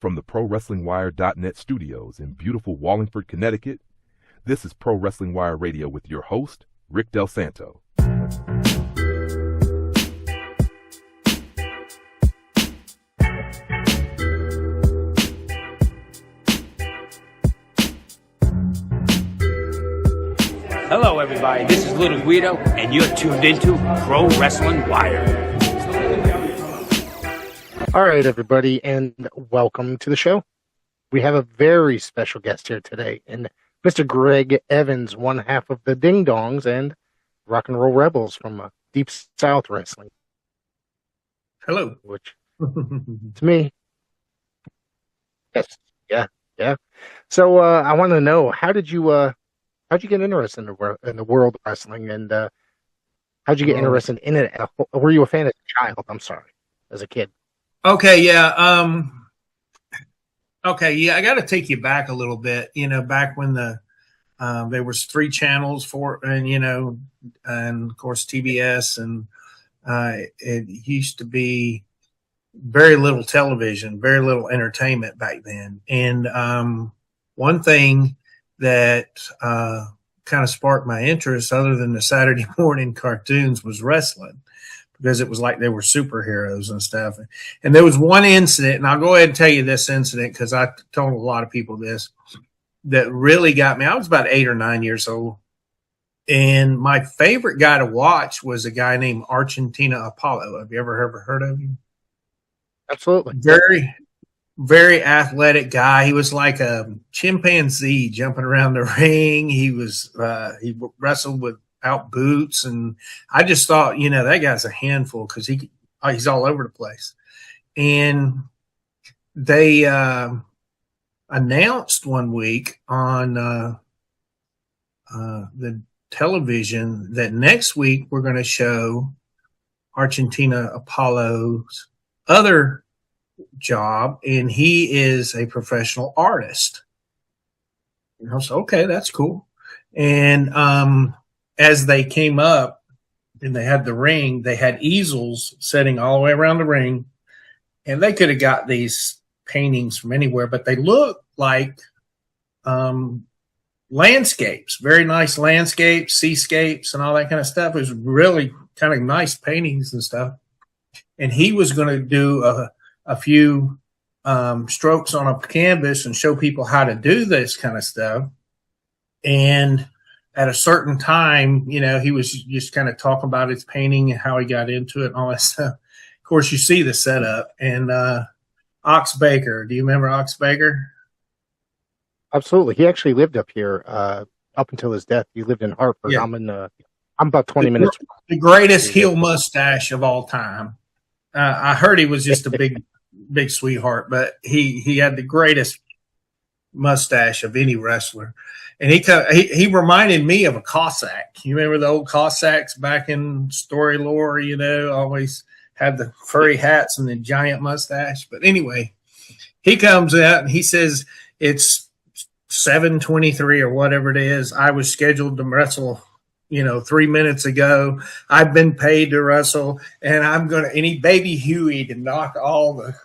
From the ProWrestlingWire.net studios in beautiful Wallingford, Connecticut, this is Pro Wrestling Wire Radio with your host, Rick Del Santo. Hello, everybody. This is Little Guido, and you're tuned into Pro Wrestling Wire. All right, everybody, and welcome to the show. We have a very special guest here today, and Mr. Greg Evans, one half of the Ding Dongs and Rock and Roll Rebels from Deep South Wrestling. Hello. Which, to me, yes, yeah. So I want to know, how'd you get interested in the world of wrestling, and how'd you get interested in it? Were you a fan as a child? I'm sorry, as a kid. Okay, yeah. I got to take you back a little bit. You know, back when there was 3 channels and of course TBS, and it used to be very little television, very little entertainment back then. And one thing that kind of sparked my interest, other than the Saturday morning cartoons, was wrestling, because it was like they were superheroes and stuff. And there was one incident, and I'll go ahead and tell you this incident because I told a lot of people this, that really got me. I was about 8 or 9 years old, and my favorite guy to watch was a guy named Argentina Apollo. Have you ever heard of him? Absolutely. Very, very athletic guy. He was like a chimpanzee jumping around the ring. He wrestled without boots, and I just thought, that guy's a handful because he's all over the place. And they announced one week on the television that next week we're going to show Argentina Apollo's other job, and he is a professional artist. And I was okay, that's cool. And as they came up and they had the ring, they had easels setting all the way around the ring, and they could have got these paintings from anywhere, but they looked like landscapes, very nice landscapes, seascapes, and all that kind of stuff. It was really kind of nice paintings and stuff. And he was going to do a few strokes on a canvas and show people how to do this kind of stuff. And at a certain time, he was just kind of talking about his painting and how he got into it and all that stuff. Of course, you see the setup. And Ox Baker, do you remember Ox Baker? Absolutely. He actually lived up here up until his death. He lived in Hartford. Yeah. I'm about 20 minutes. The greatest heel mustache of all time. I heard he was just a big sweetheart, but he had the greatest mustache of any wrestler. And he reminded me of a Cossack. You remember the old Cossacks back in story lore, always had the furry hats and the giant mustache. But anyway, he comes out and he says, it's 7:23 or whatever it is. I was scheduled to wrestle 3 minutes ago. I've been paid to wrestle, and and he baby Huey to knock all the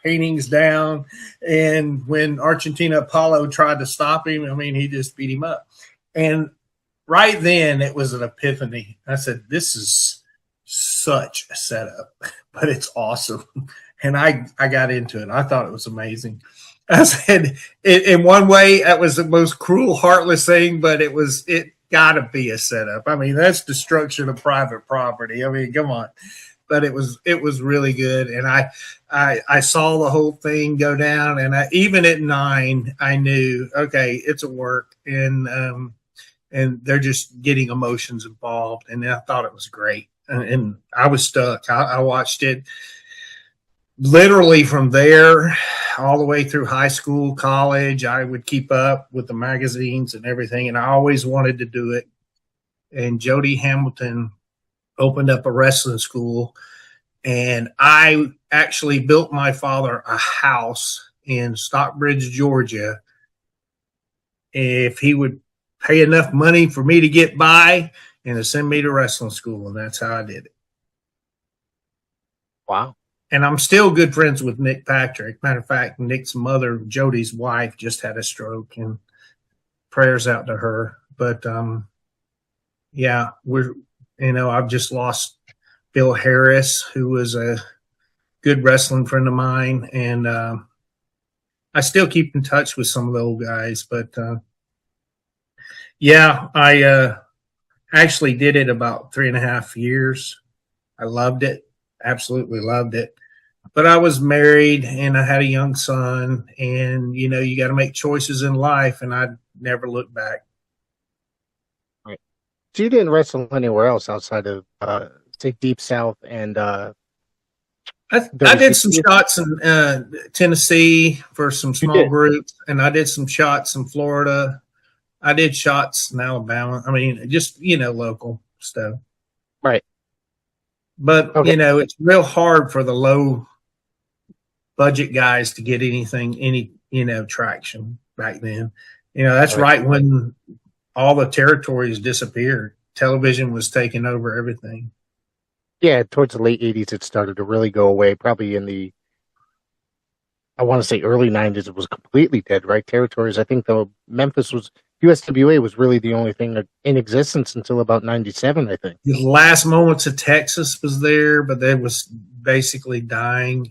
paintings down. And when Argentina Apollo tried to stop him, he just beat him up. And right then it was an epiphany. I said, this is such a setup, but it's awesome. And I got into it. I thought it was amazing. I said, in one way, that was the most cruel, heartless thing, but it got to be a setup. That's destruction of private property. Come on. But it was really good. And I saw the whole thing go down, and even at 9, I knew, okay, it's a work, and they're just getting emotions involved. And I thought it was great. And I was stuck. I watched it literally from there all the way through high school, college. I would keep up with the magazines and everything, and I always wanted to do it. And Jody Hamilton opened up a wrestling school, and I actually built my father a house in Stockbridge, Georgia, if he would pay enough money for me to get by and to send me to wrestling school. And that's how I did it. Wow. and I'm still good friends with Nick Patrick. Matter of fact, Nick's mother, Jody's wife, just had a stroke, and prayers out to her. But yeah, I've just lost Bill Harris, who was a good wrestling friend of mine, and I still keep in touch with some of the old guys. But yeah, I actually did it about 3.5 years. I loved it, absolutely loved it. But I was married and I had a young son, and you got to make choices in life, and I never looked back. Right. So you didn't wrestle anywhere else outside of say Deep South and I did some shots in Tennessee for some small groups, and I did some shots in Florida. I did shots in Alabama. I mean, just local stuff. Right. But it's real hard for the low budget guys to get any traction back then. That's right when all the territories disappeared. Television was taking over everything. Yeah, towards the late 80s, it started to really go away. Probably in the, I want to say early 90s, it was completely dead, right? Territories. I think USWA was really the only thing in existence until about 97, I think. The last moments of Texas was there, but that was basically dying.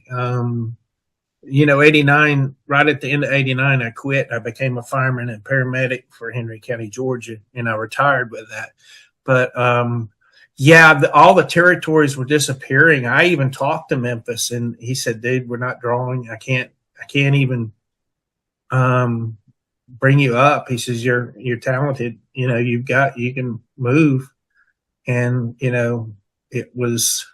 89, right at the end of 89, I quit. I became a fireman and paramedic for Henry County, Georgia, and I retired with that. But, all the territories were disappearing. I even talked to Memphis, and he said, dude, we're not drawing. I can't even bring you up. He says, you're talented. You can move. And, it was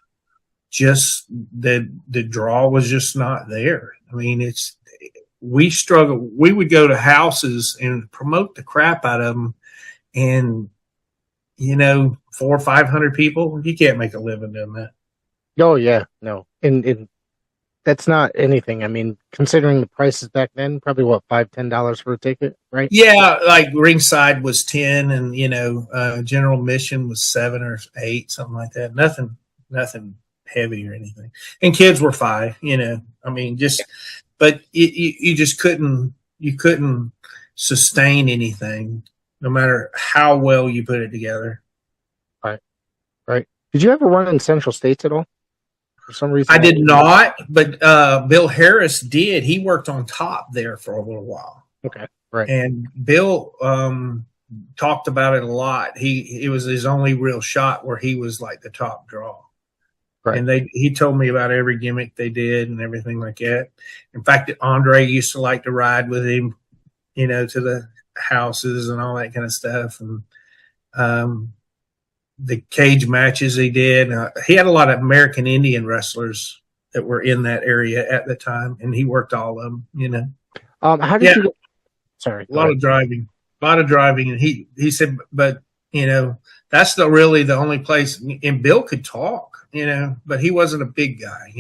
just the draw was just not there. I mean, we struggle. We would go to houses and promote the crap out of them. And, 400 or 500 people, you can't make a living doing that. Oh yeah, no. And that's not anything. I mean, considering the prices back then, probably what, $5-10 for a ticket, right? Yeah, like ringside was 10, and general admission was 7 or 8, something like that. Nothing heavy or anything. And kids were 5. I mean, but you just couldn't sustain anything, no matter how well you put it together. Right. Did you ever run in Central States at all? For some reason, I did not, but Bill Harris did. He worked on top there for a little while. Okay, right. And Bill talked about it a lot. It was his only real shot where he was like the top draw. Right. And he told me about every gimmick they did and everything like that. In fact, Andre used to like to ride with him, to the houses and all that kind of stuff. And the cage matches he did. He had a lot of American Indian wrestlers that were in that area at the time, and he worked all of them, How did you? Sorry, a lot of driving, and he said, but that's really the only place. And Bill could talk, but he wasn't a big guy.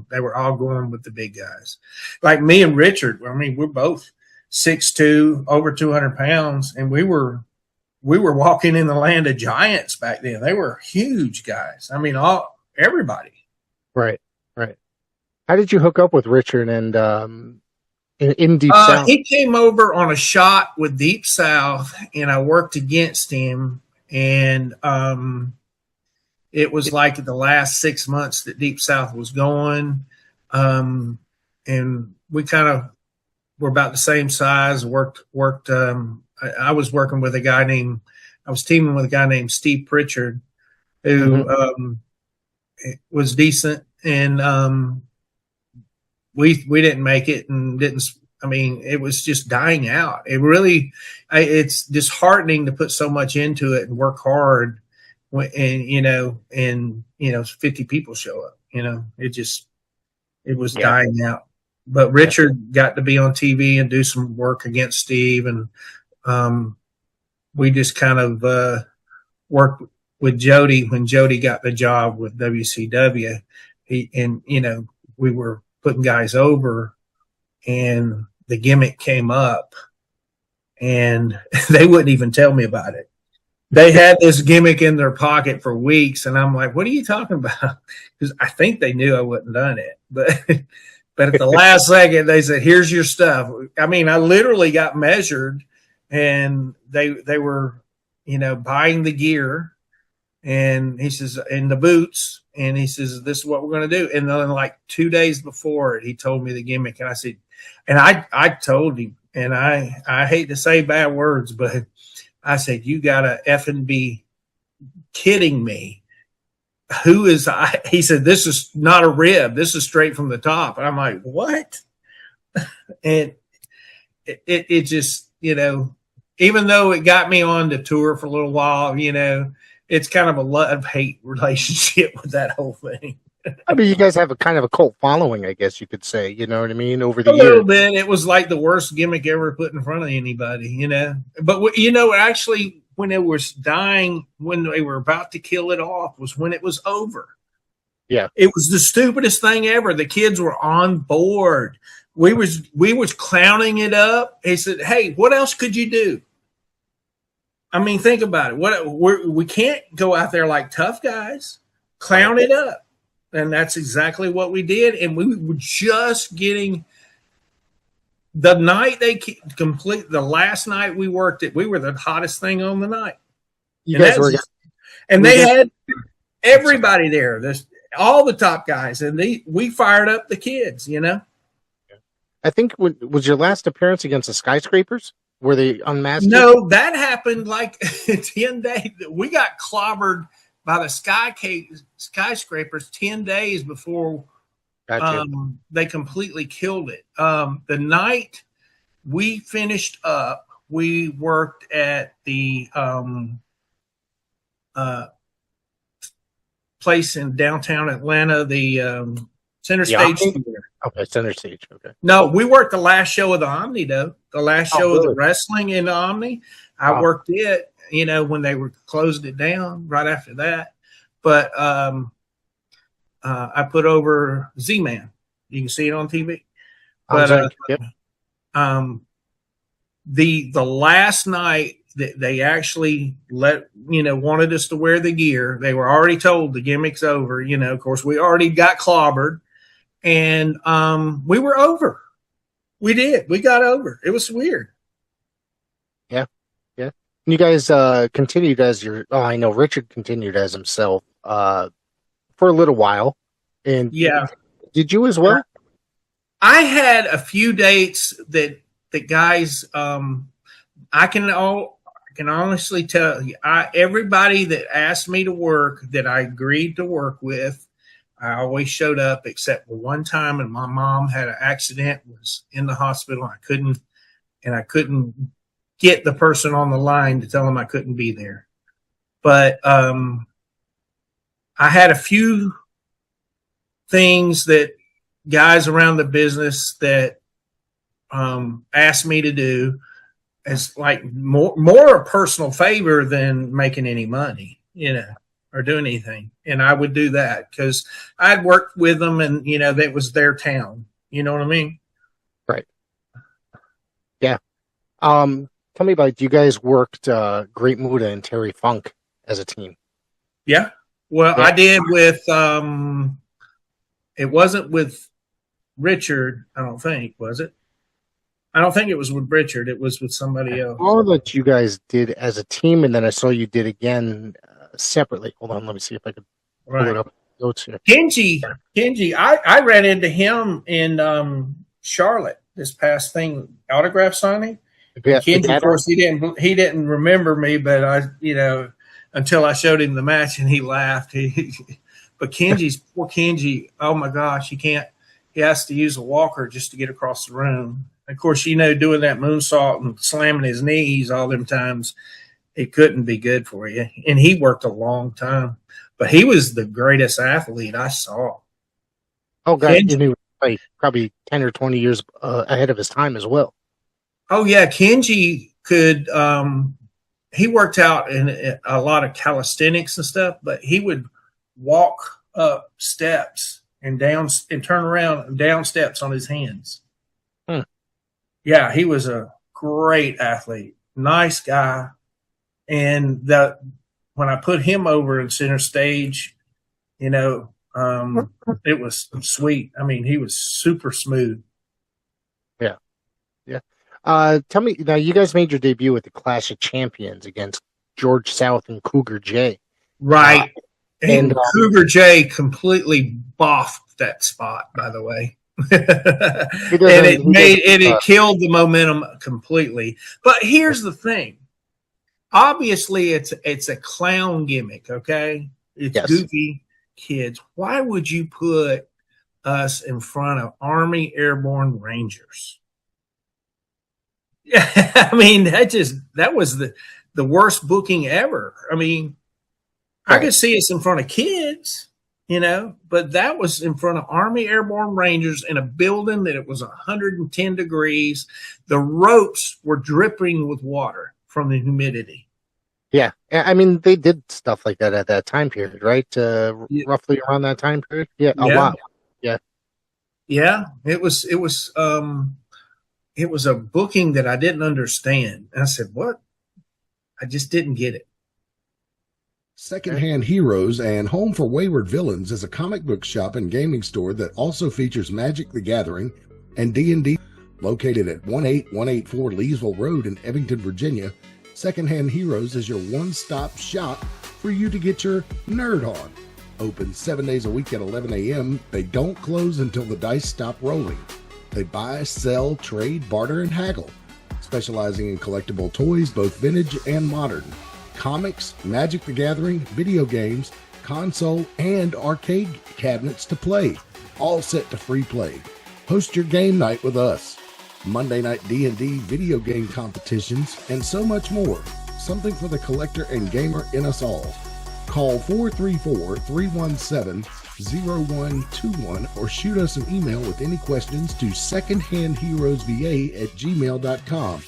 They were all going with the big guys, like me and Richard. I mean, we're both 6'2", over 200 pounds, and we were walking in the land of giants back then. They were huge guys. I mean, everybody. Right. How did you hook up with Richard and in Deep South? He came over on a shot with Deep South, and I worked against him. And it was like the last 6 months that Deep South was going. And we kind of were about the same size, worked I was working with I was teaming with a guy named Steve Pritchard, who was decent, and we didn't make it, and it was just dying out. It's disheartening to put so much into it and work hard and 50 people show up, it was dying out. But Richard got to be on TV and do some work against Steve, and we just kind of worked with Jody when Jody got the job with WCW. We were putting guys over, and the gimmick came up, and they wouldn't even tell me about it. they had this gimmick in their pocket for weeks, and I'm like, "What are you talking about?" Because I think they knew I wouldn't done it, but but at the last second, they said, "Here's your stuff." I mean, I literally got measured, and they were, buying the gear, and he says, "In the boots," and he says, "This is what we're going to do." And then, like 2 days before, he told me the gimmick, and I said, and I told him, and I hate to say bad words, but I said, "You gotta effing be kidding me. Who is I?" He said, "This is not a rib. This is straight from the top." And I'm like, "What?" And it just, even though it got me on the tour for a little while, it's kind of a love-hate relationship with that whole thing. I mean, you guys have a kind of a cult following, I guess you could say. You know what I mean? Over the A years, little bit. It was like the worst gimmick ever put in front of anybody, But, actually, when it was dying, when they were about to kill it off, was when it was over. Yeah. It was the stupidest thing ever. The kids were on board. We was clowning it up. He said, "Hey, what else could you do?" I mean, think about it. We can't go out there like tough guys. Clown it up. And that's exactly what we did. And we were just getting the night the last night we worked it, we were the hottest thing on the night. You guys were, and they had everybody there, all the top guys, and we fired up the kids, I think was your last appearance against the Skyscrapers? Were they unmasked? No, that happened like 10 days. We got clobbered by the Skyscrapers 10 days before they completely killed it. The night we finished up, we worked at the place in downtown Atlanta, the Center Stage Theater. Okay, Center Stage. Okay. No, we worked the last show of the Omni, though. The last show of the wrestling in the Omni. I worked it, when they were closing it down right after that. But I put over Z-Man. You can see it on TV. But the last night that they actually wanted us to wear the gear, they were already told the gimmick's over. Of course, we already got clobbered, and we were over. We did. We got over. It was weird. Yeah. Yeah. You guys continued as I know Richard continued as himself for a little while. And yeah. Did you as well? I had a few dates that guys, I can honestly tell you, everybody that asked me to work that I agreed to work with, I always showed up except for one time, and my mom had an accident, was in the hospital. I couldn't get the person on the line to tell them I couldn't be there. But I had a few things that guys around the business that asked me to do as like more a personal favor than making any money, or doing anything. And I would do that because I'd worked with them, and that was their town. You know what I mean? Right. Yeah. Tell me about, you guys worked Great Muta and Terry Funk as a team. Yeah. Well, yeah. I did with it wasn't with Richard, I don't think, was it? I don't think it was with Richard. It was with somebody else. All that you guys did as a team, and then I saw you did again separately. Hold on, let me see if I could pull it up. Notes here. Kenji, I ran into him in Charlotte this past thing, autograph signing. Yeah, Kenji, of course, he didn't remember me, but until I showed him the match, and he laughed. But poor Kenji, oh my gosh, he has to use a walker just to get across the room. Of course, doing that moonsault and slamming his knees all them times, it couldn't be good for you. And he worked a long time, but he was the greatest athlete I saw. Oh, God, he was probably 10 or 20 years ahead of his time as well. Oh, yeah, Kenji could he worked out in a lot of calisthenics and stuff, but he would walk up steps and down and turn around and down steps on his hands. Yeah, he was a great athlete, nice guy, And when I put him over in center stage, it was sweet. I mean, he was super smooth. Yeah. Tell me now, you guys made your debut at the Clash of Champions against George South and Cougar J. Right. And Cougar J completely boffed that spot, by the way. And it killed the momentum completely. But here's the thing. Obviously, it's a clown gimmick, okay? It's goofy kids. Why would you put us in front of Army Airborne Rangers? Yeah, I mean, that was the worst booking ever. I mean, I could see us in front of kids, but that was in front of Army Airborne Rangers in a building that it was 110 degrees. The ropes were dripping with water from the humidity. Yeah. I mean, they did stuff like that at that time period, right? Roughly around that time period. Yeah. A lot. Yeah. Yeah. It was a booking that I didn't understand. And I said, what? I just didn't get it. Secondhand Heroes and Home for Wayward Villains is a comic book shop and gaming store that also features Magic the Gathering and D&D. Located at 18184 Leesville Road in Ebbington, Virginia, Secondhand Heroes is your one-stop shop for you to get your nerd on. Open 7 days a week at 11 a.m. They don't close until the dice stop rolling. They buy, sell, trade, barter, and haggle, specializing in collectible toys, both vintage and modern, comics, Magic the Gathering, video games, console, and arcade cabinets to play, all set to free play. Host your game night with us. Monday night D&D video game competitions, and so much more. Something for the collector and gamer in us all. Call 434-317-0121 or shoot us an email with any questions to secondhandheroesva@gmail.com.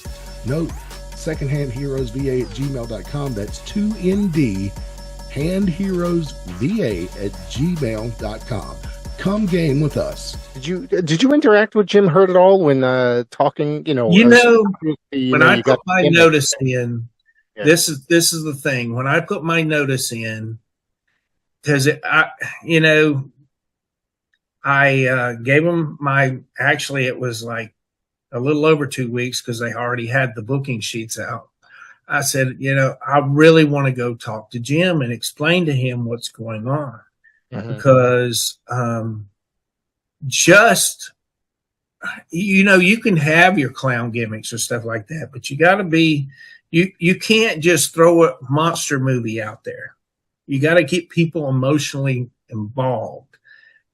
Note, secondhandheroesva@gmail.com. That's 2ND, handheroesva@gmail.com. Come game with us. Did you interact with Jim Hurt at all when talking? When I put my notice in, this is the thing. When I put my notice in, because I gave them it was like a little over 2 weeks because they already had the booking sheets out. I said, I really want to go talk to Jim and explain to him what's going on. Because you can have your clown gimmicks or stuff like that, but you got to be you can't just throw a monster movie out there. You got to get people emotionally involved,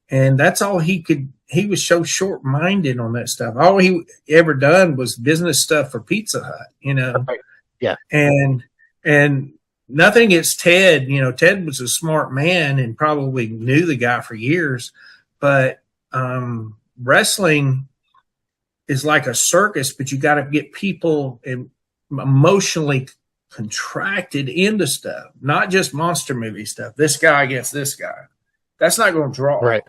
and that's all he could. He was so short-minded on that stuff. All he ever done was business stuff for Pizza Hut, Yeah, and nothing against Ted. Ted was a smart man and probably knew the guy for years. But wrestling is like a circus, but you got to get people emotionally contracted into stuff, not just monster movie stuff. This guy against this guy. That's not going to draw. Right.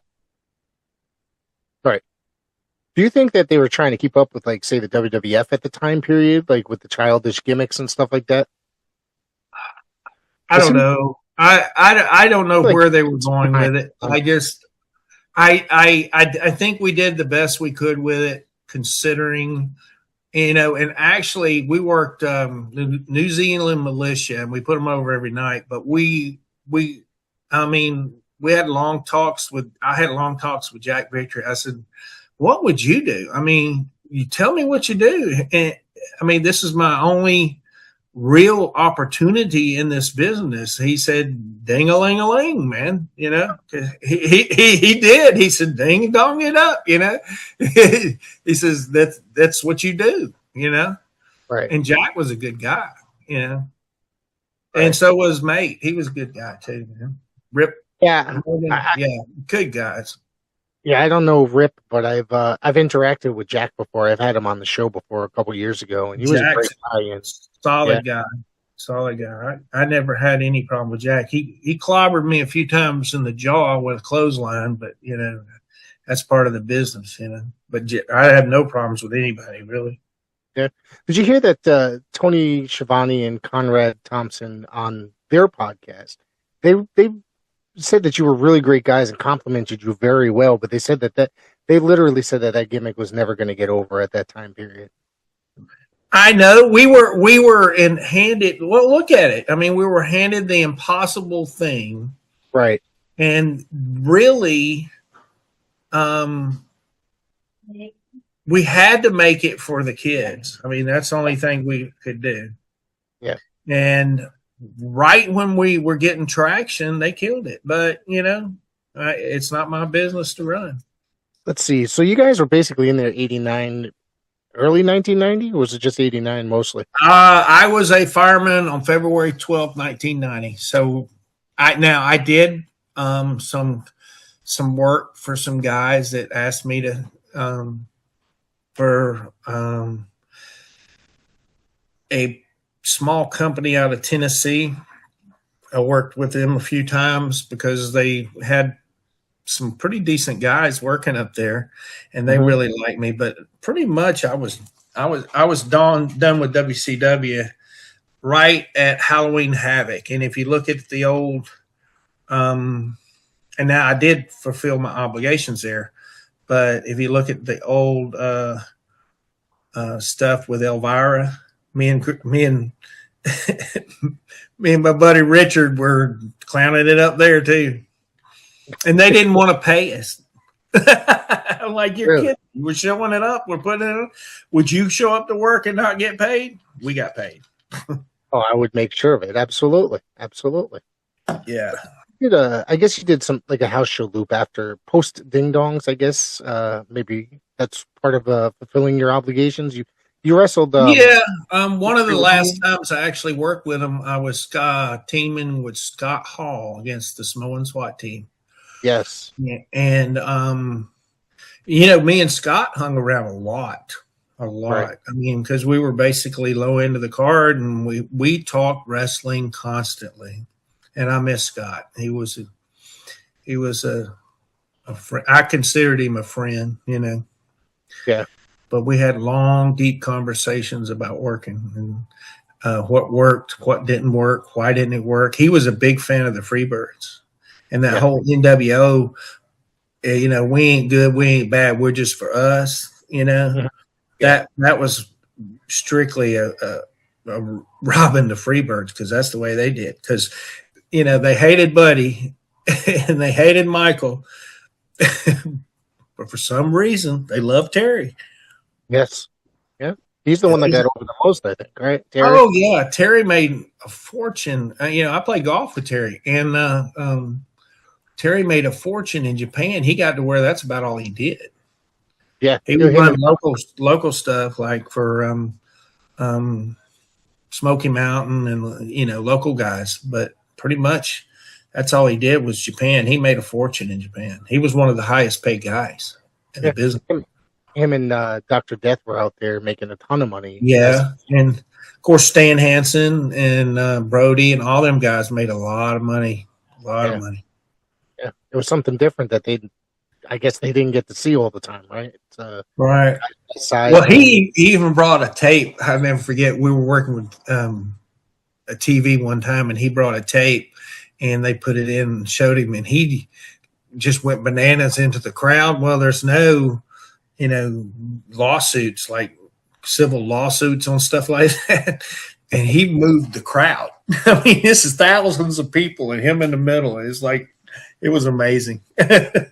Do you think that they were trying to keep up with, like, say, the WWF at the time period, like with the childish gimmicks and stuff like that? I don't know. I don't know where they were going with it. I think we did the best we could with it, considering, and actually we worked the New Zealand militia and we put them over every night, but we had long talks with Jack Victory. I said, what would you do? I mean, you tell me what you do. And this is my only real opportunity in this business. He said, ding-a-ling-a-ling, man. He did. He said, ding dong it up, He says, that's what you do, Right. And Jack was a good guy, Right. And so was Mate. He was a good guy too, man. Rip. Yeah. Good guys. Yeah, I don't know Rip, but I've interacted with Jack before. I've had him on the show before a couple years ago, and he was a great guy. Solid guy. I never had any problem with Jack. He clobbered me a few times in the jaw with a clothesline, but that's part of the business, But I have no problems with anybody, really. Yeah. Did you hear that Tony Schiavone and Conrad Thompson on their podcast? They said that you were really great guys and complimented you very well, but they said that they literally said that gimmick was never going to get over at that time period. I know we were handed. Well, look at it. I mean, we were handed the impossible thing, right? And really, we had to make it for the kids. I mean, that's the only thing we could do. Yeah. And right when we were getting traction, they killed it. But it's not my business to run. Let's see. So you guys were basically in there 89. Early 1990, or was it just 89 mostly? I was a fireman on February 12th, 1990. So I did some work for some guys that asked me to for a small company out of Tennessee. I worked with them a few times because they had some pretty decent guys working up there, and they really liked me. But pretty much, I was done with WCW right at Halloween Havoc. And if you look at the old, and now I did fulfill my obligations there, but if you look at the old stuff with Elvira, me and my buddy Richard were clowning it up there too. And they didn't want to pay us. I'm like, you're kidding. We're showing it up. We're putting it up. Would you show up to work and not get paid? We got paid. Oh, I would make sure of it. Absolutely. Yeah. I guess you did some like a house show loop after post Ding Dongs. I guess maybe that's part of fulfilling your obligations. You wrestled. One of the last times I actually worked with him, I was teaming with Scott Hall against the Samoan SWAT team. Yes. And, me and Scott hung around a lot. Right. I mean, because we were basically low end of the card, and we talked wrestling constantly. And I miss Scott. He was a friend. I considered him a friend, Yeah. But we had long, deep conversations about working and what worked, what didn't work, why didn't it work. He was a big fan of the Freebirds. And that whole NWO, we ain't good, we ain't bad, we're just for us, That was strictly a robbing the Freebirds, because that's the way they did. Because, they hated Buddy and they hated Michael. But for some reason, they loved Terry. Yes. Yeah. He's the one that got over the most, I think, right? Terry? Oh, yeah. Terry made a fortune. I played golf with Terry, and Terry made a fortune in Japan. He got to where that's about all he did. Yeah. He would run local stuff like for Smoky Mountain and, local guys. But pretty much that's all he did was Japan. He made a fortune in Japan. He was one of the highest paid guys in the business. Him and Dr. Death were out there making a ton of money. Yeah. And, of course, Stan Hansen and Brody and all them guys made a lot of money. A lot of money. Yeah. It was something different that I guess they didn't get to see all the time, right? Right. Well, he even brought a tape. I'll never forget. We were working with a TV one time, and he brought a tape, and they put it in and showed him, and he just went bananas into the crowd. Well, there's no, lawsuits, like civil lawsuits on stuff like that. And he moved the crowd. I mean, this is thousands of people and him in the middle. It's like, it was amazing.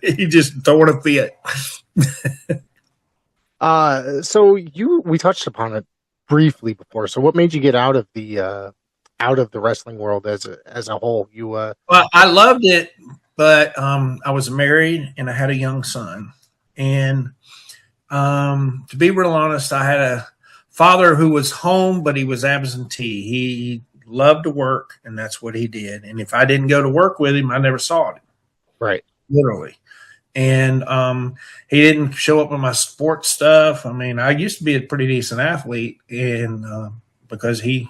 He just tore a fit. So we touched upon it briefly before. So what made you get out of the wrestling world as a whole? Well, I loved it, but I was married and I had a young son. And to be real honest, I had a father who was home, but he was absentee. He loved to work, and that's what he did. And if I didn't go to work with him, I never saw it. Right. Literally. And he didn't show up with my sports stuff. I mean, I used to be a pretty decent athlete, and because he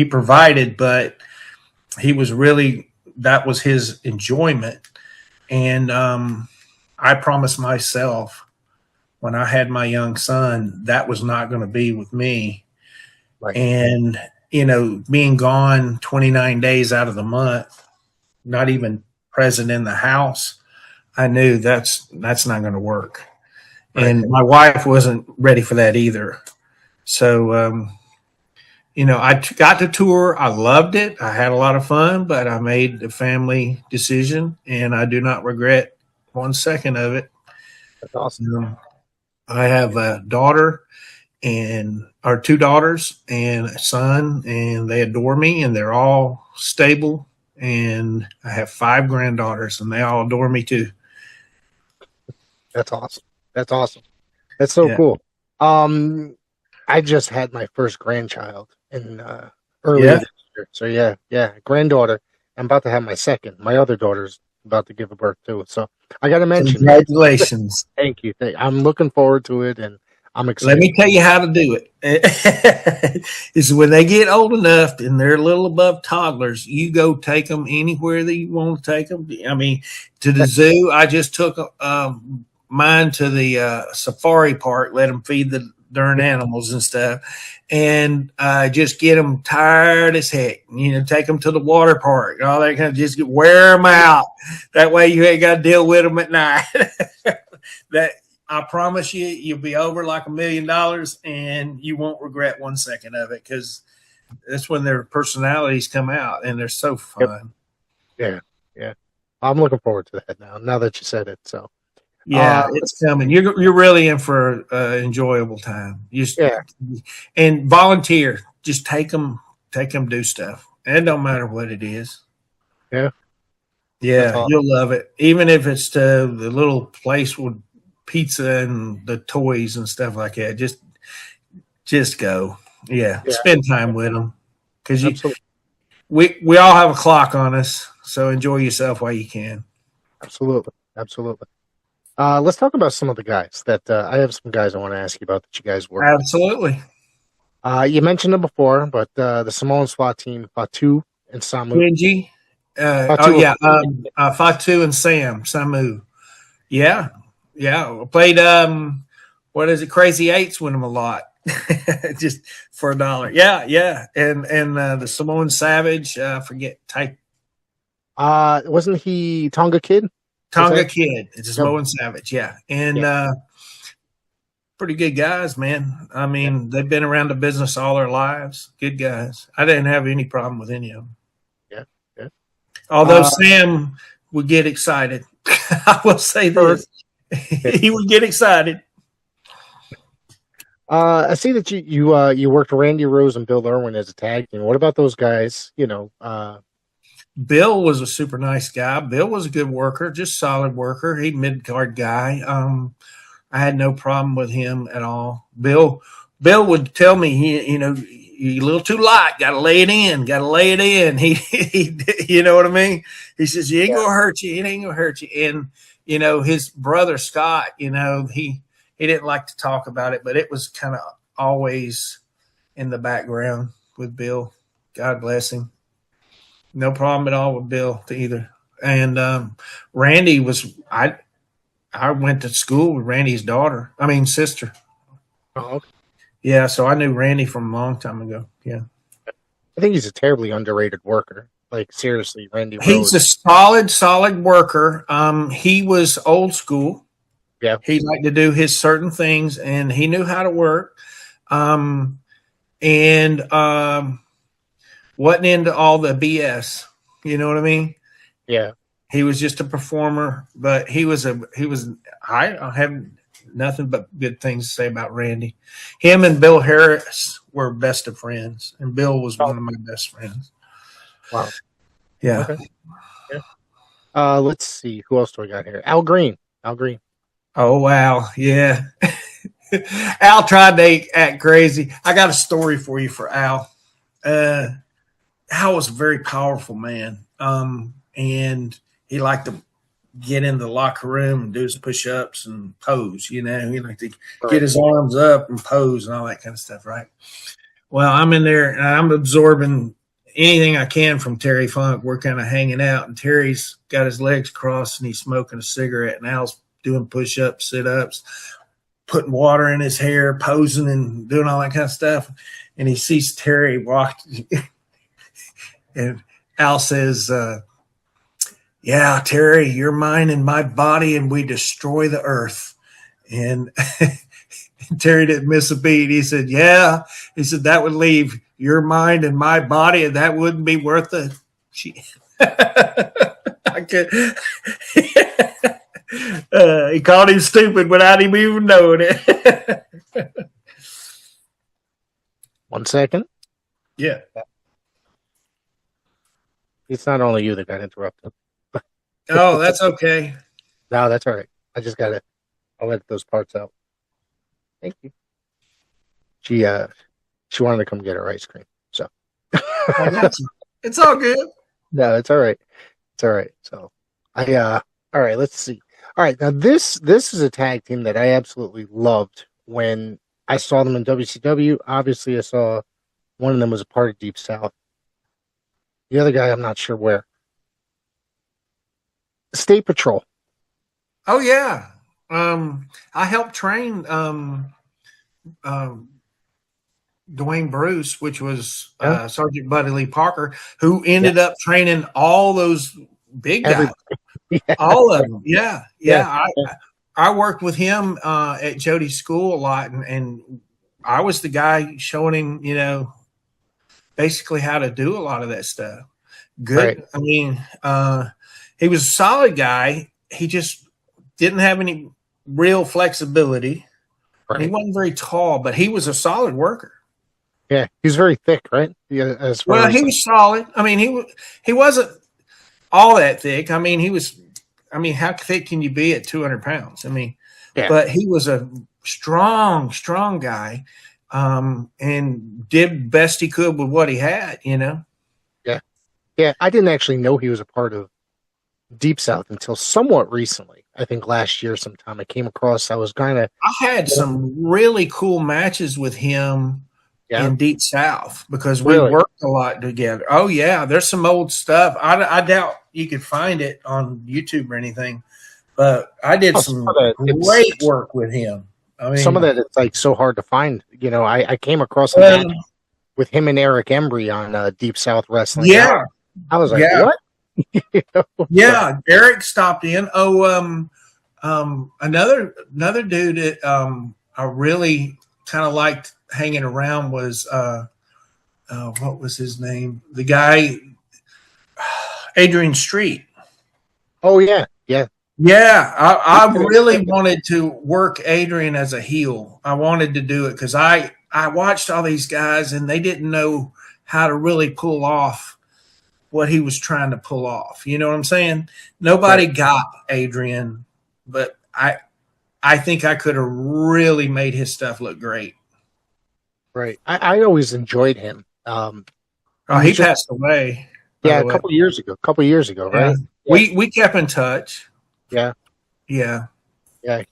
provided, but he was really, that was his enjoyment. And I promised myself when I had my young son, that was not going to be with me. Right. And, being gone 29 days out of the month, not even present in the house, I knew that's not going to work. Right. And my wife wasn't ready for that either. So, I got to tour. I loved it. I had a lot of fun, but I made the family decision, and I do not regret 1 second of it. That's awesome. I have a daughter or 2 daughters and a son, and they adore me, and they're all stable. And I have 5 granddaughters, and they all adore me too. That's awesome. That's so cool. I just had my first grandchild in earlier this year. So yeah, granddaughter. I'm about to have my second. My other daughter's about to give a birth too. So I got to mention. Congratulations. Thank you. I'm looking forward to it, and I'm excited. Let me tell you how to do it. Is when they get old enough and they're a little above toddlers, you go take them anywhere that you want to take them. I mean, to the zoo. I just took mine to the safari park, let them feed the darn animals and stuff, and just get them tired as heck. Take them to the water park, all that kind of, just wear them out. That way you ain't got to deal with them at night. That, I promise you, you'll be over like $1 million, and you won't regret 1 second of it, because that's when their personalities come out, and they're so fun. Yeah. I'm looking forward to that now that you said it. So yeah, it's coming. You're really in for enjoyable time. And volunteer. Just take them do stuff. And it don't matter what it is. Yeah, awesome. You'll love it. Even if it's to the little place with pizza and the toys and stuff like that. Just go. Yeah. Spend time with them, because we all have a clock on us. So enjoy yourself while you can. Absolutely. Let's talk about some of the guys that I have some guys I want to ask you about that you guys work with. Absolutely. You mentioned them before, but the Samoan SWAT team, Fatu and Samu. Benji. Fatu and Samu. Yeah. I played Crazy Eights with them a lot. Just for $1. Yeah. And the Samoan Savage, forget type. Wasn't he Tonga Kid? Tonga Kid. It's a Samoan Savage, yeah. And pretty good guys, man. I mean, they've been around the business all their lives. Good guys. I didn't have any problem with any of them. Yeah. Although Sam would get excited. I will say this. He would get excited. I see that you worked Randy Rose and Bill Irwin as a tag team. What about those guys? Bill was a super nice guy. Bill was a good worker, just solid worker. He mid-card guy. I had no problem with him at all. Bill would tell me, you're a little too light. Got to lay it in. He you know what I mean? He says, you ain't going to hurt you. It ain't going to hurt you. And, his brother, Scott, he didn't like to talk about it, but it was kind of always in the background with Bill. God bless him. No problem at all with Bill either. And Randy was I went to school with Randy's sister. Oh, okay. Yeah, so I knew Randy from a long time ago. Yeah. I think he's a terribly underrated worker. Like, seriously, Randy Rose. He's a solid worker. He was old school. Yeah. He liked to do his certain things, and he knew how to work. And wasn't into all the BS. You know what I mean? Yeah. He was just a performer, but I have nothing but good things to say about Randy. Him and Bill Harris were best of friends, and Bill was one of my best friends. Wow. Yeah. Okay. Yeah. Let's see. Who else do I got here? Al Green. Oh, wow. Yeah. Al tried to act crazy. I got a story for you for Al. Al was a very powerful man. And he liked to get in the locker room and do his push-ups and pose, He liked to get his arms up and pose and all that kind of stuff, right? Well, I'm in there and I'm absorbing anything I can from Terry Funk. We're kind of hanging out, and Terry's got his legs crossed and he's smoking a cigarette, and Al's doing push-ups, sit-ups, putting water in his hair, posing and doing all that kind of stuff. And he sees Terry walk, and Al says, yeah, Terry, you're mine and my body, and we destroy the earth. And Terry didn't miss a beat. He said, yeah. He said, that would leave your mind and my body, and that wouldn't be worth it. I could. He called him stupid without him even knowing it. 1 second. Yeah. It's not only you that got interrupted. Oh, that's okay. No, that's all right. I just got to, I'll let those parts out. Thank you. She wanted to come get her ice cream. So. It's all good. No, it's all right. It's all right. So all right, let's see. All right. Now this is a tag team that I absolutely loved when I saw them in WCW. Obviously I saw one of them was a part of Deep South. The other guy, I'm not sure where. State Patrol. Oh yeah. I helped train Dwayne Bruce, which was Sergeant Buddy Lee Parker, who ended up training all those big guys. All of them. Yeah. I worked with him at Jody's school a lot, and I was the guy showing him, basically how to do a lot of that stuff. Good. Right. I mean, he was a solid guy. He just didn't have any real flexibility. Right. He wasn't very tall, but he was a solid worker. Yeah, he's very thick, right? Yeah, he was solid. I mean, he wasn't all that thick. I mean, how thick can you be at 200 pounds? I mean, but he was a strong guy, and did best he could with what he had, Yeah, I didn't actually know he was a part of Deep South until somewhat recently. I think last year sometime I came across. I had some really cool matches with him in Deep South because we worked a lot together. Oh yeah, there's some old stuff. I doubt you could find it on YouTube or anything, but I did some great work with him. I mean, some of that it's like so hard to find. I came across a match with him and Eric Embry on Deep South Wrestling. Yeah, I was like, what? Yeah, Eric stopped in. Another dude that I really kind of liked hanging around was what was his name? The guy, Adrian Street. Oh yeah. I really wanted to work Adrian as a heel. I wanted to do it because I watched all these guys and they didn't know how to really pull off what he was trying to pull off. You know what I'm saying? Nobody got Adrian, but I think I could have really made his stuff look great. Right. I always enjoyed him. He passed away. Yeah, a couple years ago, right? We kept in touch. Yeah. Yeah. Yeah.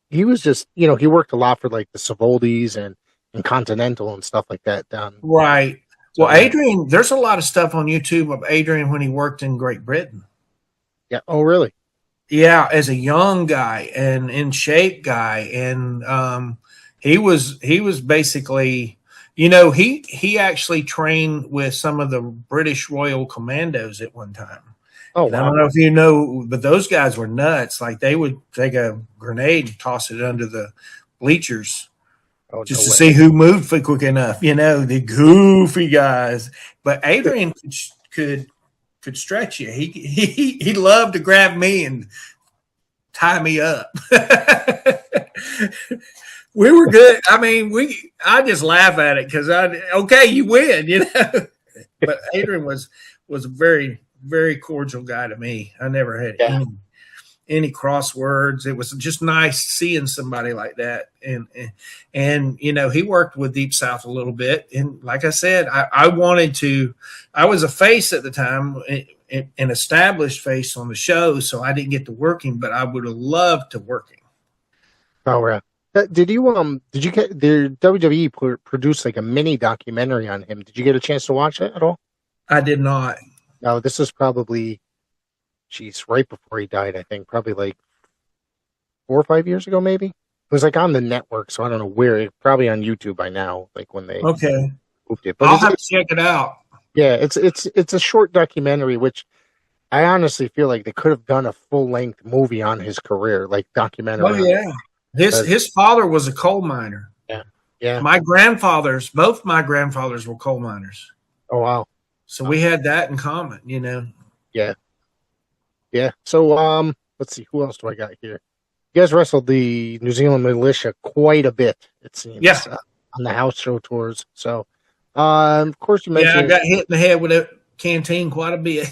He was just, he worked a lot for like the Savoldis and Continental and stuff like that down. Right. Well, Adrian, there's a lot of stuff on YouTube of Adrian when he worked in Great Britain. Yeah. Oh, really? Yeah, as a young guy and in shape guy, and he was basically, he actually trained with some of the British Royal Commandos at one time. Oh, wow. I don't know if you know, but those guys were nuts. Like they would take a grenade and toss it under the bleachers. Just to see who moved quick enough, the goofy guys. But Adrian could stretch you. He loved to grab me and tie me up. We were good. I mean, I just laugh at it because you win, But Adrian was a very, very cordial guy to me. I never had any crosswords. It was just nice seeing somebody like that. And he worked with Deep South a little bit. And like I said, I was a face at the time, an established face on the show. So I didn't get to work him, but I would have loved to work him. Oh, right. Did you get the WWE produce like a mini documentary on him? Did you get a chance to watch it at all? I did not. No, this is probably, right before he died, I think, probably like 4 or 5 years ago, maybe. was like on the network, so I don't know where. Probably on YouTube by now, like when they Okay. moved it. But I'll have to check it out. yeah, it's a short documentary, which I honestly feel like they could have done a full length movie on his career, like documentary. Oh yeah. His father was a coal miner. Yeah. Yeah. Both my grandfathers were coal miners. Oh wow. So we had that in common, Yeah. Yeah. So let's see, who else do I got here? You guys wrestled the New Zealand militia quite a bit, it seems. Yeah. On the house show tours. So of course you mentioned I got hit in the head with a canteen quite a bit.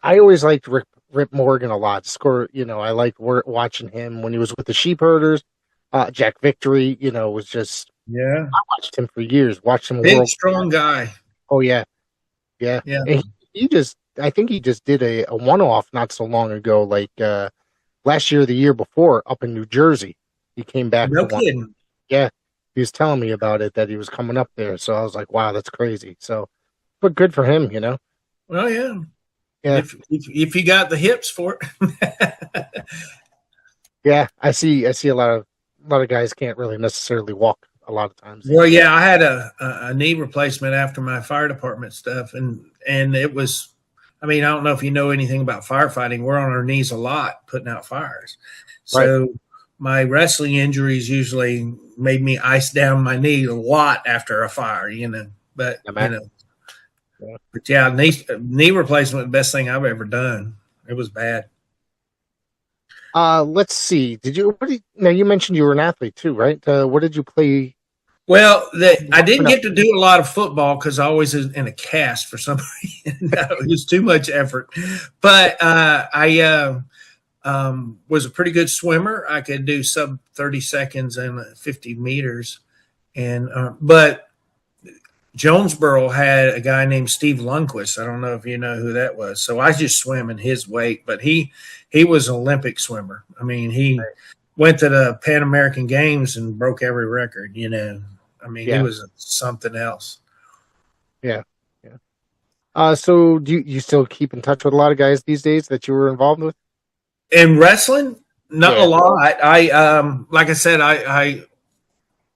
I always liked Rip Morgan a lot. I liked watching him when he was with the Sheep Herders. Jack Victory, was just Yeah. I watched him for years. Watched him Big, strong guy. Oh yeah. Yeah. Yeah. And I think he just did a one-off not so long ago, like last year or the year before up in New Jersey. He came back. No kidding. Yeah. He was telling me about it, that he was coming up there. So I was like, wow, that's crazy. So, but good for him, Well, yeah. Yeah. If you got the hips for it. Yeah. I see a lot of guys can't really necessarily walk a lot of times. Well, yeah, I had a knee replacement after my fire department stuff, and it was, I don't know if you know anything about firefighting. We're on our knees a lot putting out fires. So Right. my wrestling injuries usually made me ice down my knee a lot after a fire, But Yeah. but yeah, knee replacement was the best thing I've ever done. It was bad. Let's see. Now you mentioned you were an athlete too, right? What did you play? Well, I didn't get to do a lot of football because I always was in a cast for some reason. It was too much effort. But I was a pretty good swimmer. I could do sub 30 seconds and 50 meters. But Jonesboro had a guy named Steve Lundquist. I don't know if you know who that was. So I just swam in his weight. But he was an Olympic swimmer. He went to the Pan American Games and broke every record, He was something else. Yeah. Yeah. So do you still keep in touch with a lot of guys these days that you were involved with? In wrestling, not a lot. Like I said,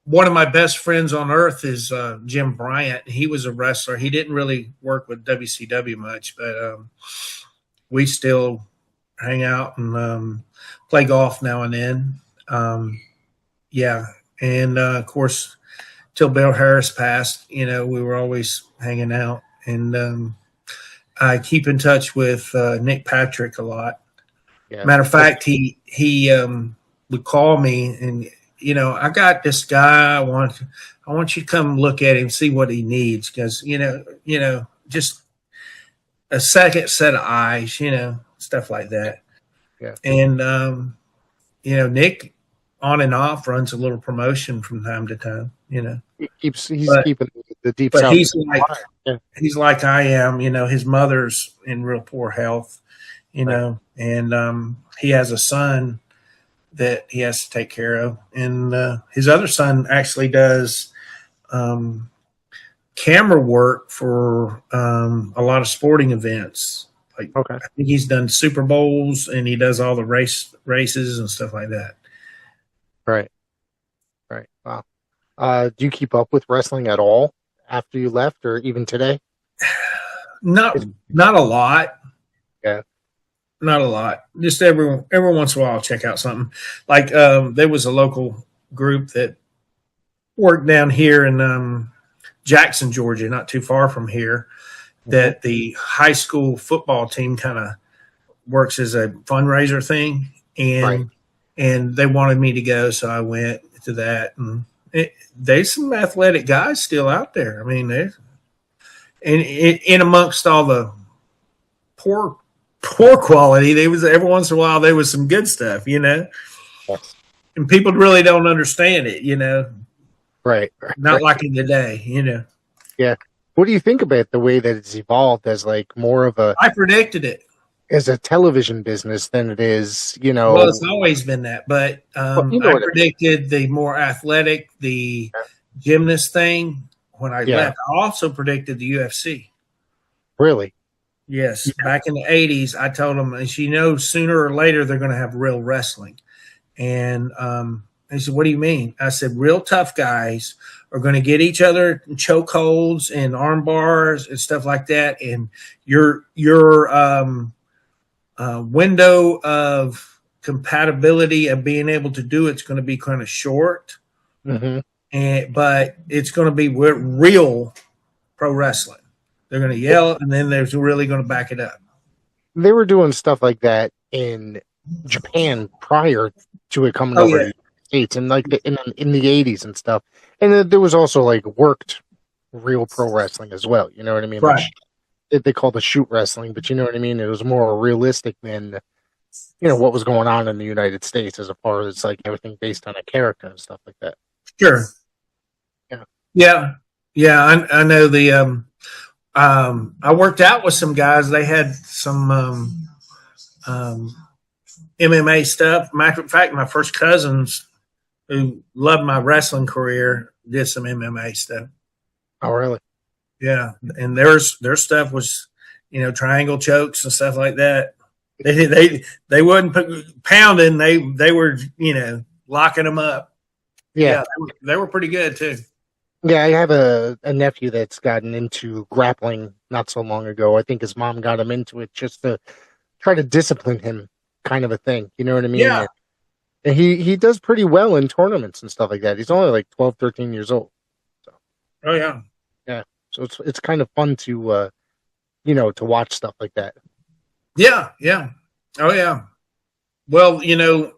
one of my best friends on earth is Jim Bryant. He was a wrestler. He didn't really work with WCW much, but we still hang out and play golf now and then. And of course, till Bill Harris passed, we were always hanging out. And I keep in touch with Nick Patrick a lot. Yeah. Matter of fact, he would call me and, I got this guy. I want you to come look at him, see what he needs. Cause just a second set of eyes, stuff like that. Yeah. And, Nick on and off runs a little promotion from time to time, He's keeping the deep but south. he's like I am, his mother's in real poor health, and he has a son that he has to take care of. And his other son actually does camera work for a lot of sporting events. Like, Okay. I think he's done Super Bowls and he does all the races and stuff like that. Right. Wow. Do you keep up with wrestling at all after you left, or even today? Not a lot. Yeah. Not a lot. Just every once in a while, I'll check out something. Like there was a local group that worked down here in Jackson, Georgia, not too far from here, that the high school football team kind of works as a fundraiser thing. And they wanted me to go, so I went to that. And there's some athletic guys still out there. There's in amongst all the poor quality, there was every once in a while there was some good stuff, Yes. And people really don't understand it, Right. Not like in the day, Yeah. What do you think about the way that it's evolved as like more of I predicted it. as a television business than it is, Well, it's always been that, but Well, I predicted the more athletic, the gymnast thing when I left. I also predicted the UFC. Really? Yes, back in the 80s, I told them, and she knows sooner or later they're going to have real wrestling. And they said, "What do you mean?" I said, "Real tough guys are going to get each other in chokeholds and arm bars and stuff like that, and your window of compatibility of being able to do it's going to be kind of short, but it's going to be real pro wrestling. They're going to yell, and then they're really going to back it up." They were doing stuff like that in Japan prior to it coming over to the States, and like in the 80s and stuff. And then there was also like worked real pro wrestling as well. You know what I mean? Right. Which they called the shoot wrestling, but you know what I mean? It was more realistic than, you know, what was going on in the United States as far as like everything based on a character and stuff like that. Sure. Yeah. I know the I worked out with some guys. They had some MMA stuff. Matter of fact, my first cousins who loved my wrestling career did some MMA stuff. Oh, really? Yeah, and their stuff was, you know, triangle chokes and stuff like that. They wouldn't put pounding. They were, you know, locking them up. Yeah, they were pretty good too. Yeah, I have a nephew that's gotten into grappling not so long ago. I think his mom got him into it just to try to discipline him, kind of a thing. You know what I mean? Yeah. And he does pretty well in tournaments and stuff like that. He's only like 12, 13 years old. So. Oh, yeah. Yeah. So it's kind of fun to, you know, to watch stuff like that. Yeah. Yeah. Oh, yeah. Well, you know,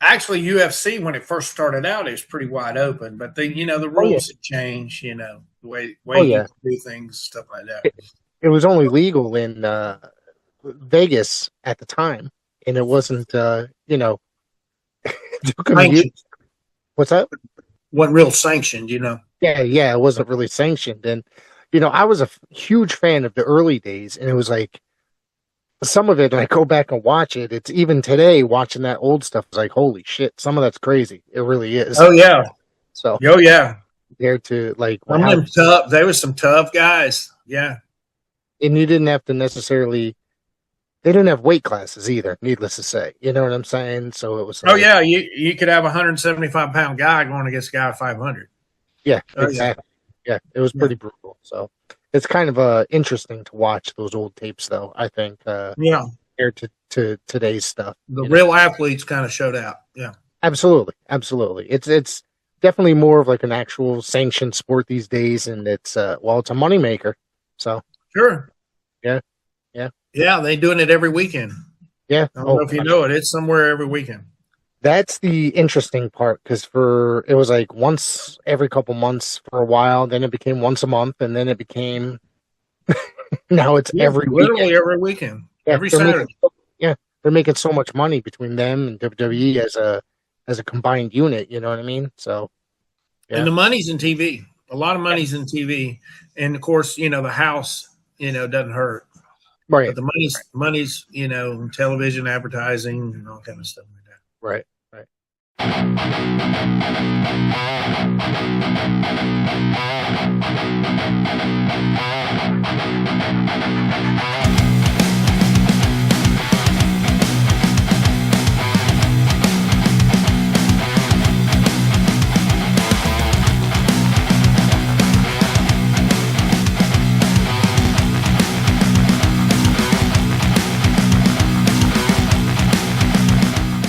actually, UFC, when it first started out, it was pretty wide open. But, the rules had changed, you know, the way you do things, stuff like that. It was only legal in Vegas at the time. And it wasn't, you know, what's that? Wasn't real sanctioned, you know. Yeah, it wasn't really sanctioned. And, you know, I was a huge fan of the early days. And it was like, some of it, and I go back and watch it, it's even today, watching that old stuff, it's like, holy shit, some of that's crazy. It really is. Oh, yeah. So, oh, yeah. Compared to, like, they were some tough guys. Yeah. And you didn't have to necessarily, they didn't have weight classes either, needless to say. You know what I'm saying? So it was like, oh, yeah. You could have a 175-pound guy going against a guy at 500. Yeah, exactly. Yeah, it was pretty brutal. So it's kind of interesting to watch those old tapes, though, I think. Compared to today's stuff. The real athletes kind of showed out. Yeah. Absolutely. It's definitely more of like an actual sanctioned sport these days, and it's it's a moneymaker. So sure. Yeah. Yeah, they're doing it every weekend. Yeah. I don't know if you know it. It's somewhere every weekend. That's the interesting part, because it was like once every couple months for a while, then it became once a month, and then it became now it's literally every weekend. Yeah, every Saturday. They're making so much money between them and WWE as a combined unit, you know what I mean? So and the money's in TV. A lot of money's in TV. And of course, you know, the house, you know, doesn't hurt. Right. But the money's, you know, television advertising and all kind of stuff like that. Right.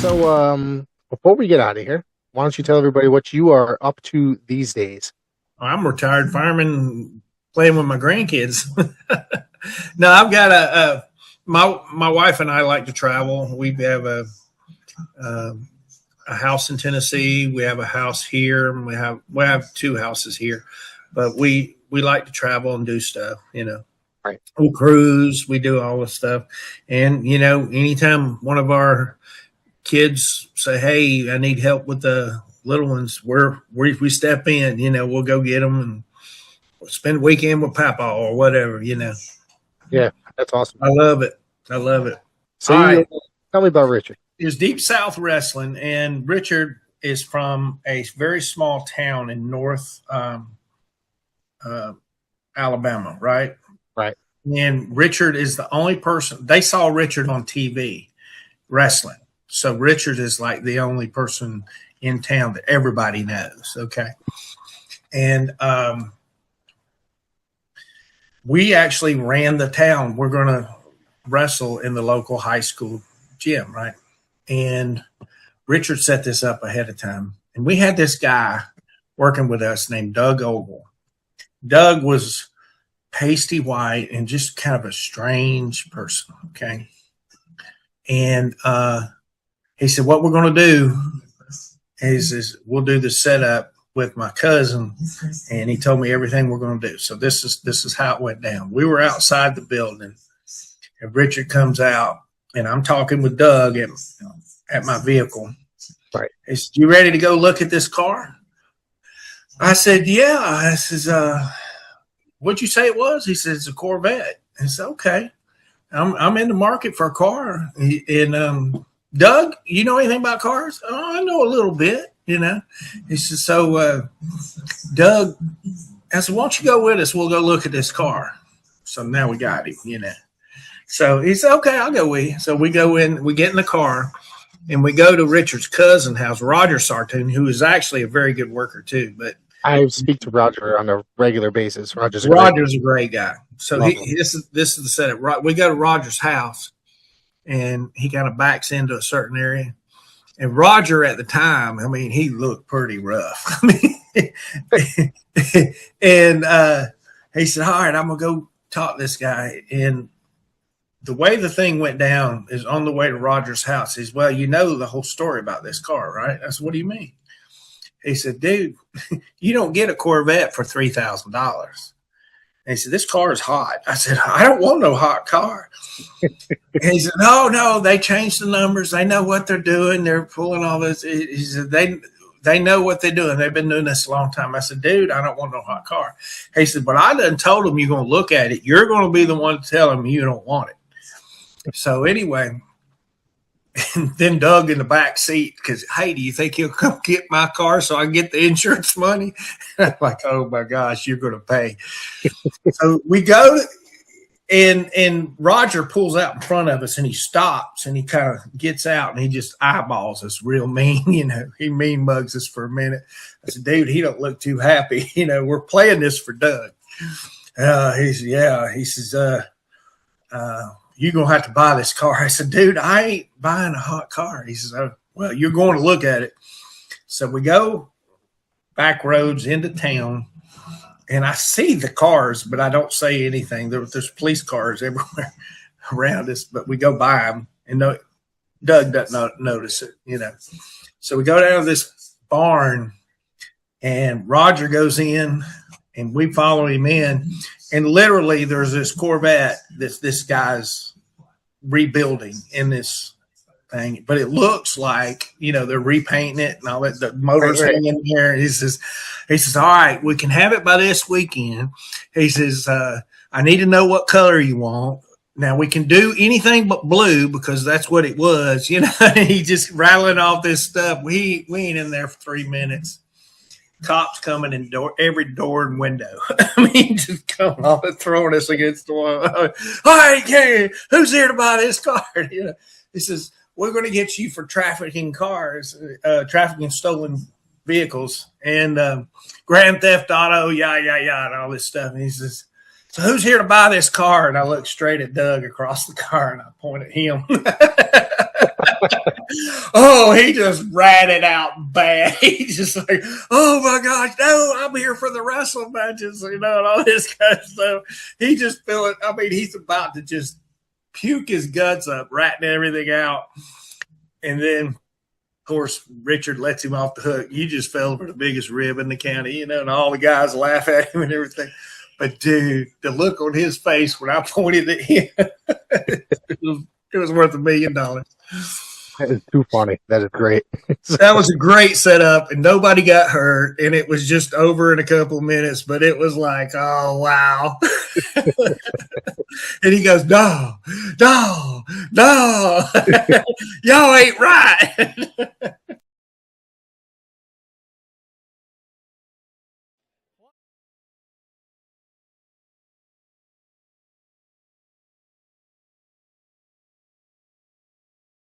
So, before we get out of here, why don't you tell everybody what you are up to these days? I'm a retired fireman playing with my grandkids. No, I've got my wife and I like to travel. We have a house in Tennessee. We have a house here. And we have two houses here, but we like to travel and do stuff, you know. Right. We cruise. We do all this stuff. And, you know, anytime one of our kids say, "Hey, I need help with the little ones," we step in, you know, we'll go get them and we'll spend a weekend with Papa or whatever, you know. Yeah, that's awesome. I love it. So tell me about Richard. It's Deep South Wrestling, and Richard is from a very small town in North Alabama, right? Right. And Richard is the only person they saw Richard on TV wrestling. So Richard is like the only person in town that everybody knows. Okay. And we actually ran the town. We're going to wrestle in the local high school gym, right? And Richard set this up ahead of time. And we had this guy working with us named Doug Ogle. Doug was pasty white and just kind of a strange person, okay? And he said, what we're going to do is we'll do the setup with my cousin, and he told me everything we're going to do. So this is how it went down. We were outside the building, and Richard comes out, and I'm talking with Doug at my vehicle. Right. He said, you ready to go look at this car? I said, yeah. I says, what'd you say it was? He said, it's a Corvette. I said, okay. I'm in the market for a car. And Doug, you know anything about cars? Oh, I know a little bit, you know. He said, so Doug, I said, why don't you go with us? We'll go look at this car. So now we got him, you know. So he said, okay, I'll go with you. So we go in, we get in the car, and we go to Richard's cousin house, Roger Sartoon, who is actually a very good worker too. But I speak to Roger on a regular basis. Roger's a great guy. So this is the setup. We go to Roger's house, and he kind of backs into a certain area. And Roger at the time, I mean, he looked pretty rough. I mean, and he said, all right, I'm going to go talk to this guy. And the way the thing went down is on the way to Roger's house. He's, well, you know the whole story about this car, right? I said, what do you mean? He said, dude, you don't get a Corvette for $3,000. And he said, this car is hot. I said, I don't want no hot car. And he said, no, they changed the numbers. They know what they're doing. They're pulling all this. He said, they know what they're doing. They've been doing this a long time. I said, dude, I don't want no hot car. He said, but I done told them you're going to look at it. You're going to be the one to tell them you don't want it. So anyway, and then Doug in the back seat, because, hey, do you think he'll come get my car so I can get the insurance money? I'm like, oh, my gosh, you're going to pay. So we go, and Roger pulls out in front of us, and he stops, and he kind of gets out, and he just eyeballs us real mean. You know, he mean mugs us for a minute. I said, dude, he don't look too happy. You know, we're playing this for Doug. He said, yeah. He says, you're going to have to buy this car. I said, dude, I ain't buying a hot car. He says, oh, well, you're going to look at it. So we go back roads into town, and I see the cars, but I don't say anything. There's police cars everywhere around us, but we go by them, and Doug doesn't notice it, you know. So we go down to this barn, and Roger goes in, and we follow him in. And literally, there's this Corvette that this guy's rebuilding in this thing, but it looks like, you know, they're repainting it and all that. The motor's hanging in there. He says, all right, we can have it by this weekend. He says, I need to know what color you want. Now we can do anything but blue because that's what it was. You know, he just rattling off this stuff. We ain't in there for 3 minutes. Cops coming in every door and window. I mean, just coming off and throwing us against the wall. All right, who's here to buy this car? You know, he says, we're going to get you for trafficking cars, trafficking stolen vehicles, and grand theft auto, and all this stuff. And he says, so who's here to buy this car? And I look straight at Doug across the car, and I point at him. Oh, he just ratted out bad. He's just like, oh my gosh, no, I'm here for the wrestling matches, you know, and all this kind of stuff. He just feeling, I mean, he's about to just puke his guts up, ratting everything out. And then, of course, Richard lets him off the hook. You just fell for the biggest rib in the county, you know, and all the guys laugh at him and everything. But dude, the look on his face when I pointed at him, it was worth $1 million. That is too funny. That is great. That was a great setup, and nobody got hurt, and it was just over in a couple of minutes, but it was like, oh, wow. And he goes, no, y'all ain't right.